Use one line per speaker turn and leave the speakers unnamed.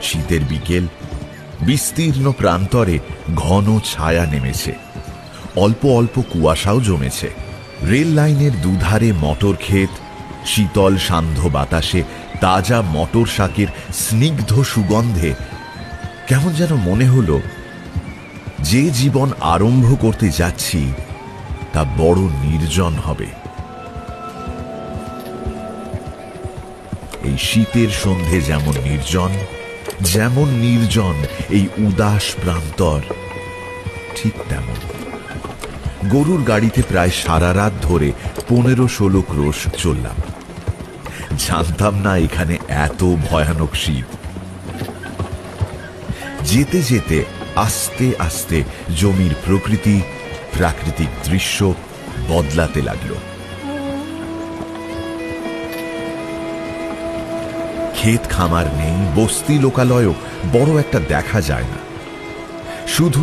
শীতের বিকেল, বিস্তীর্ণ প্রান্তরে ঘন ছায়া নেমেছে, অল্প অল্প কুয়াশাও জমেছে। রেল লাইনের দুধারে মটর ক্ষেত, শীতল সান্ধ্য বাতাসে তাজা মটর শাকের স্নিগ্ধ সুগন্ধে কেমন যেন মনে হলো যে জীবন আরম্ভ করতে যাচ্ছি তা বড় নির্জন হবে। এই শীতের সন্ধে যেমন নির্জন এই উদাস প্রান্তর, ঠিক তেমন। গরুর গাড়িতে প্রায় সারা রাত ধরে 15-16 ক্রোশ চললাম। জানতাম না এখানে এত ভয়ানক শীত। যেতে যেতে আস্তে আস্তে জমির প্রকৃতি, প্রাকৃতিক দৃশ্য বদলাতে লাগলো। ক্ষেত খামার নেই, বস্তি লোকালয়ও বড় একটা দেখা যায় না। শুধু